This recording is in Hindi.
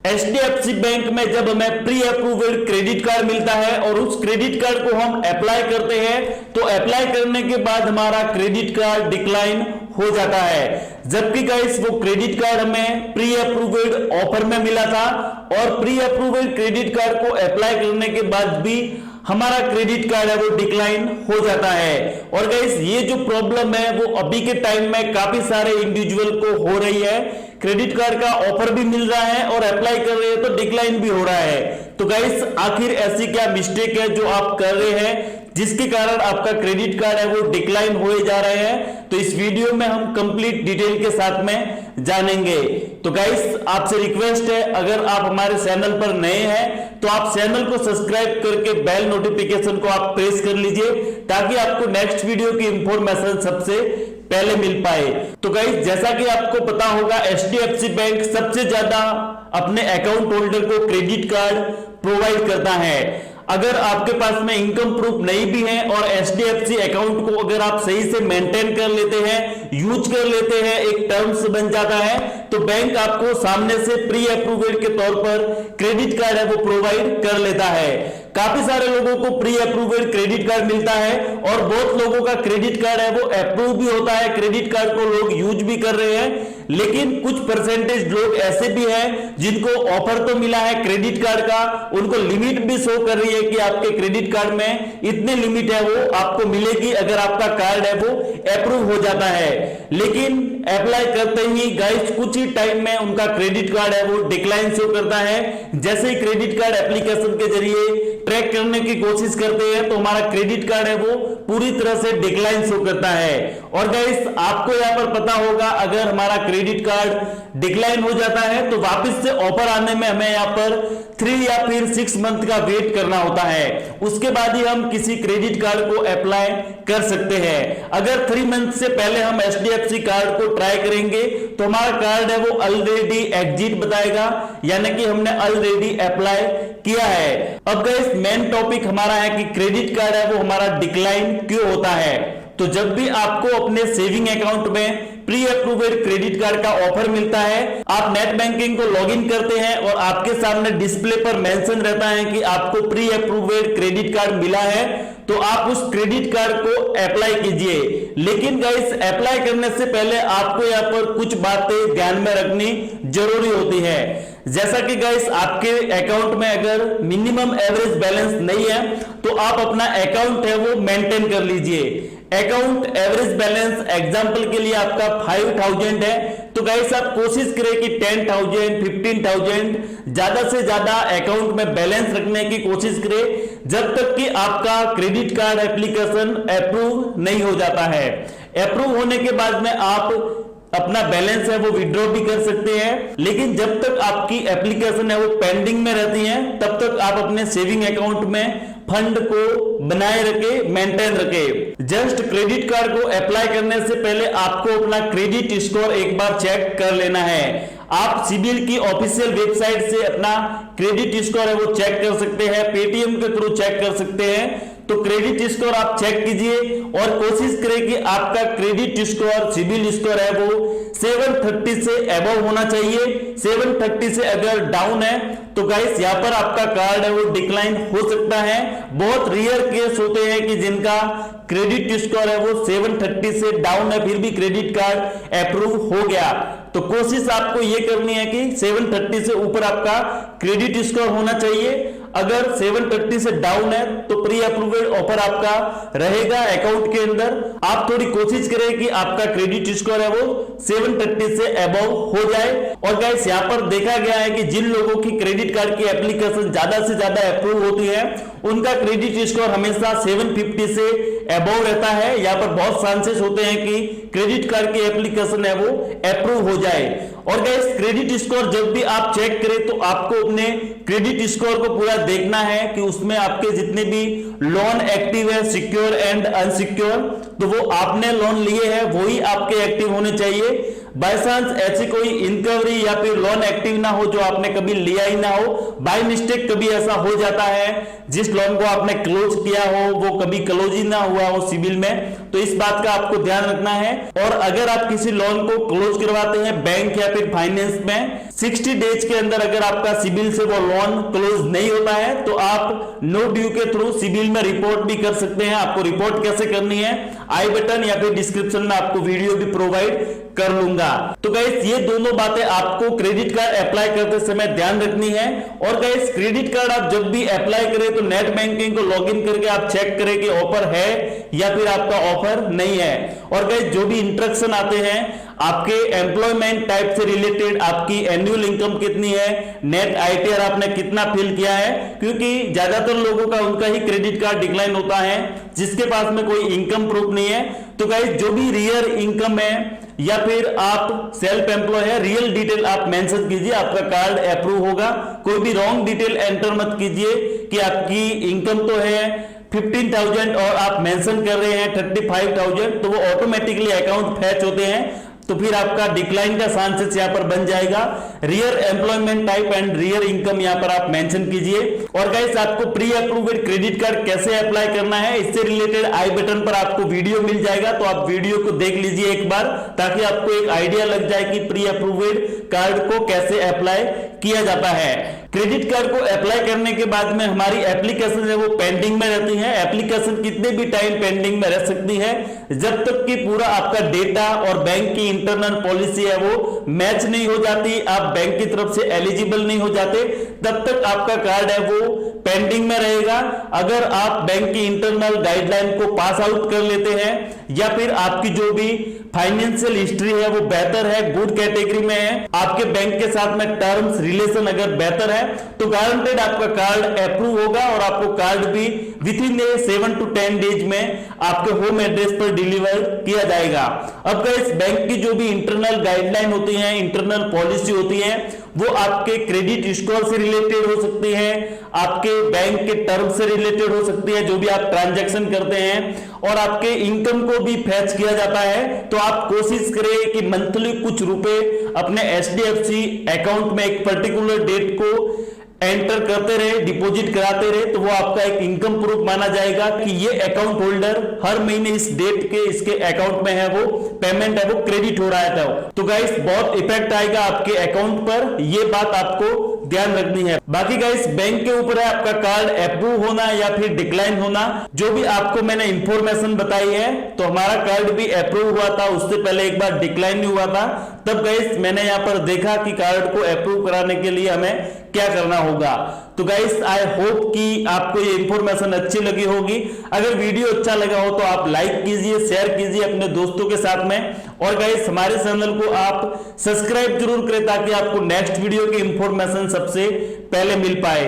एचडीएफसी बैंक में जब हमें प्री अप्रूव्ड क्रेडिट कार्ड मिलता है और उस क्रेडिट कार्ड को हम अप्लाई करते हैं तो अप्लाई करने के बाद हमारा क्रेडिट कार्ड डिक्लाइन हो जाता है। जबकि गाइस वो क्रेडिट कार्ड हमें प्री अप्रूव्ड ऑफर में मिला था और प्री अप्रूव्ड क्रेडिट कार्ड को अप्लाई करने के बाद भी हमारा क्रेडिट कार्ड है वो डिक्लाइन हो जाता है। और गाइस ये जो प्रॉब्लम है वो अभी के टाइम में काफी सारे इंडिविजुअल को हो रही है। क्रेडिट कार्ड का ऑफर भी मिल रहा है और अप्लाई कर रहे हैं तो डिक्लाइन भी हो रहा है। तो गाइस आखिर ऐसी क्या मिस्टेक है जो आप कर रहे हैं जिसके कारण आपका क्रेडिट कार्ड है वो डिक्लाइन हुए जा रहे हैं, तो इस वीडियो में हम कंप्लीट डिटेल के साथ में जानेंगे। तो गाइस आपसे रिक्वेस्ट है, अगर आप हमारे चैनल पर नए हैं तो आप चैनल को सब्सक्राइब करके बेल नोटिफिकेशन को आप प्रेस कर लीजिए ताकि आपको नेक्स्ट वीडियो की इंफॉर्मेशन सबसे पहले मिल पाए। तो गाइस जैसा कि आपको पता होगा एचडीएफसी बैंक सबसे ज्यादा अपने अकाउंट होल्डर को क्रेडिट कार्ड प्रोवाइड करता है। अगर आपके पास में इनकम प्रूफ नहीं भी है और एचडीएफसी अकाउंट को अगर आप सही से मेंटेन कर लेते हैं, यूज कर लेते हैं, एक टर्म्स बन जाता है तो बैंक आपको सामने से प्री अप्रूव्ड के तौर पर क्रेडिट कार्ड है वो प्रोवाइड कर लेता है। काफी सारे लोगों को प्री अप्रूव्ड क्रेडिट कार्ड मिलता है और बहुत लोगों का क्रेडिट कार्ड है वो अप्रूव भी होता है, क्रेडिट कार्ड को लोग यूज भी कर रहे हैं। लेकिन कुछ परसेंटेज लोग ऐसे भी हैं जिनको ऑफर तो मिला है क्रेडिट कार्ड का, उनको लिमिट भी शो कर रही है कि आपके क्रेडिट कार्ड में इतने लिमिट है वो आपको मिलेगी अगर आपका कार्ड है वो अप्रूव हो जाता है। लेकिन अप्लाई करते ही गाइस कुछ ही टाइम में उनका क्रेडिट कार्ड है वो डिक्लाइन शो करता है। जैसे ही क्रेडिट कार्ड एप्लीकेशन के जरिए ट्रैक करने की कोशिश करते हैं तो हमारा क्रेडिट कार्ड है वो पूरी तरह से डिक्लाइन शो करता है। और गाइस आपको यहां पर पता होगा अगर हमारा क्रेडिट कार्ड डिक्लाइन हो जाता है तो वापस से ऑफर आने में हमें यहां पर 3 या फिर 6 मंथ का वेट करना होता है, उसके बाद ही हम किसी क्रेडिट कार्ड को अप्लाई कर सकते हैं। अगर 3 मंथ से पहले हम एचडीएफसी कार्ड को ट्राई करेंगे तो हमारा कार्ड है वो ऑलरेडी एग्जिट बताएगा, यानी कि हमने ऑलरेडी अप्लाई किया है। अब गाइस मेन टॉपिक हमारा है कि क्रेडिट कार्ड है वो हमारा डिक्लाइन क्यों होता है। तो जब भी आपको अपने सेविंग अकाउंट में प्री अप्रूव्ड क्रेडिट कार्ड का ऑफर मिलता है, आप नेट बैंकिंग को लॉगिन करते हैं और आपके सामने डिस्प्ले पर मेंशन रहता है कि आपको प्री अप्रूव्ड क्रेडिट कार्ड मिला है, तो आप उस क्रेडिट कार्ड को अप्लाई कीजिए। लेकिन गाइस अप्लाई करने से पहले आपको यहाँ पर कुछ बातें ध्यान में रखनी जरूरी होती है। जैसा कि गाइस आपके अकाउंट में अगर मिनिमम एवरेज बैलेंस नहीं है तो आप अपना अकाउंट है वो मेंटेन कर लीजिए। अकाउंट एवरेज बैलेंस एग्जांपल के लिए आपका 5000 है तो गाइस आप कोशिश करें कि 10,000 15,000 ज्यादा से ज्यादा अकाउंट में बैलेंस रखने की कोशिश करें जब तक कि आपका क्रेडिट कार्ड एप्लीकेशन अप्रूव नहीं हो जाता है। अप्रूव होने के बाद में आप अपना बैलेंस है वो विड्रॉ भी कर सकते हैं, लेकिन जब तक आपकी एप्लीकेशन है वो पेंडिंग में रहती है तब तक आप अपने सेविंग अकाउंट में फंड को बनाए रखे, मेंटेन रखे। जस्ट क्रेडिट कार्ड को अप्लाई करने से पहले आपको अपना क्रेडिट स्कोर एक बार चेक कर लेना है। आप सिबिल की ऑफिशियल वेबसाइट से अपना क्रेडिट स्कोर है वो चेक कर सकते हैं, पेटीएम के थ्रू चेक कर सकते हैं। तो क्रेडिट स्कोर आप चेक कीजिए और कोशिश करें कि आपका क्रेडिट स्कोर, सिबिल स्कोर है वो 730 से अबव होना चाहिए। 730 से अगर डाउन है तो गाइस यहाँ पर आपका कार्ड है वो डिक्लाइन हो सकता है। बहुत रेयर केस होते हैं कि जिनका क्रेडिट स्कोर है वो 730 से डाउन है फिर भी क्रेडिट कार्ड अप्रूव हो गया। तो कोशिश आपको ये करनी है कि 730 से ऊपर आपका क्रेडिट स्कोर होना चाहिए। अगर 730 से डाउन है तो प्री अप्रूव्ड ऑफर आपका रहेगा अकाउंट के अंदर। आप थोड़ी कोशिश करें कि आपका क्रेडिट स्कोर है वो 730 से अबव हो जाए। और गाइस यहाँ पर देखा गया है कि जिन लोगों की क्रेडिट कार्ड की एप्लीकेशन ज्यादा से ज्यादा अप्रूव होती है उनका क्रेडिट स्कोर हमेशा 750 से अबव रहता है। यहाँ पर बहुत चांसेस होते हैं कि क्रेडिट कार्ड की एप्लीकेशन है वो अप्रूव हो जाए। और गाइस क्रेडिट स्कोर जब भी आप चेक करें तो आपको अपने क्रेडिट स्कोर को पूरा देखना है कि उसमें आपके जितने भी लोन एक्टिव है, सिक्योर एंड अनसिक्योर, तो वो आपने लोन लिए हैं वही आपके एक्टिव होने चाहिए। बाय चांस ऐसी कोई इनकवरी या फिर लोन एक्टिव ना हो जो आपने कभी लिया ही ना हो, बाय मिस्टेक कभी ऐसा हो जाता है जिस लोन को आपने क्लोज किया हो वो कभी क्लोज ही ना हुआ हो सिबिल में, तो इस बात का आपको ध्यान रखना है। और अगर आप किसी लोन को क्लोज करवाते हैं बैंक या फिर फाइनेंस में 60 डेज के अंदर अगर आपका सिबिल से वो लोन क्लोज नहीं होता है तो आप नो ड्यू के थ्रू सिबिल में रिपोर्ट भी कर सकते हैं। आपको रिपोर्ट कैसे करनी है आई बटन या फिर डिस्क्रिप्शन में आपको वीडियो भी प्रोवाइड कर लूंगा। तो गाइस ये दोनों बातें आपको क्रेडिट कार्ड अप्लाई करते समय ध्यान रखनी है। और गाइस क्रेडिट कार्ड आप जब भी अप्लाई करें तो नेट बैंकिंग को लॉगिन करके आप चेक करें कि ऑफर है या फिर आपका ऑफर नहीं है। और गाइस जो भी इंस्ट्रक्शन आते हैं आपके एम्प्लॉयमेंट टाइप से रिलेटेड, आपकी एनुअल इनकम कितनी है, नेट आईटीआर आपने कितना फिल किया है, क्योंकि ज्यादातर लोगों का उनका ही क्रेडिट कार्ड डिक्लाइन होता है जिसके पास में कोई इनकम प्रूफ नहीं है। तो गाइस जो भी रियल इनकम है या फिर आप सेल्फ एम्प्लॉय है, रियल डिटेल आप मेंशन कीजिए, आपका कार्ड अप्रूव होगा। कोई भी रॉन्ग डिटेल एंटर मत कीजिए कि आपकी इनकम तो है 15,000 और आप मेंशन कर रहे हैं 35,000, तो वो ऑटोमेटिकली अकाउंट फैच होते हैं, तो फिर आपका डिक्लाइन का चांसेस यहां पर बन जाएगा। Real employment type and real income यहां पर आप मेंशन कीजिए। और गाइस आपको प्री अप्रूव्ड क्रेडिट कार्ड कैसे अप्लाई करना है इससे रिलेटेड आई बटन पर आपको वीडियो मिल जाएगा, तो आप वीडियो को देख लीजिए एक बार ताकि आपको एक आइडिया लग जाए कि प्री अप्रूव्ड कार्ड को कैसे अप्लाई किया जाता है। क्रेडिट कार्ड को अप्लाई करने के बाद में हमारी एप्लीकेशन है वो पेंडिंग में रहती है। एप्लीकेशन कितने भी टाइम पेंडिंग में रह सकती है जब तक कि पूरा आपका डेटा और बैंक की इंटरनल पॉलिसी है वो मैच नहीं हो जाती, आप बैंक की तरफ से एलिजिबल नहीं हो जाते, तब तक आपका कार्ड है वो पेंडिंग में रहेगा। अगर आप बैंक की इंटरनल गाइडलाइन को पास आउट कर लेते हैं या फिर आपकी जो भी फाइनेंशियल हिस्ट्री है वो बेहतर है, गुड कैटेगरी में है, आपके बैंक के साथ में टर्म्स रिलेशन अगर बेहतर है तो गारंटेड आपका कार्ड अप्रूव होगा और आपको कार्ड भी विद इन 7 to 10 डेज में आपके होम एड्रेस पर डिलीवर किया जाएगा। अब गाइस बैंक की जो भी इंटरनल गाइडलाइन होती है, इंटरनल पॉलिसी होती है, वो आपके क्रेडिट स्कोर से रिलेटेड हो सकती है, आपके बैंक के टर्म से रिलेटेड हो सकती है, जो भी आप ट्रांजैक्शन करते हैं, और आपके इनकम को भी फैच किया जाता है। तो आप कोशिश करें कि मंथली कुछ रुपए अपने HDFC अकाउंट में एक पर्टिकुलर डेट को एंटर करते रहे, डिपॉजिट कराते रहे, तो वो आपका एक इनकम प्रूफ माना जाएगा कि ये अकाउंट होल्डर हर महीने इस डेट के इसके अकाउंट में है वो पेमेंट है वो क्रेडिट हो रहा है। तो गाइस बहुत इफेक्ट आएगा आपके अकाउंट पर, ये बात आपको ध्यान रखनी है। बाकी गाइस बैंक के ऊपर है आपका कार्ड अप्रूव होना या फिर डिक्लाइन होना। जो भी आपको मैंने इंफॉर्मेशन बताई है, तो हमारा कार्ड भी अप्रूव हुआ था, उससे पहले एक बार डिक्लाइन नहीं हुआ था, तब गाइस मैंने यहां पर देखा कि कार्ड को अप्रूव कराने के लिए हमें क्या करना होगा। तो गाइस आई होप कि आपको ये इंफॉर्मेशन अच्छी लगी होगी। अगर वीडियो अच्छा लगा हो तो आप लाइक कीजिए, शेयर कीजिए अपने दोस्तों के साथ में, और गाइस हमारे चैनल को आप सब्सक्राइब जरूर करें ताकि आपको नेक्स्ट वीडियो की इंफॉर्मेशन सबसे पहले मिल पाए।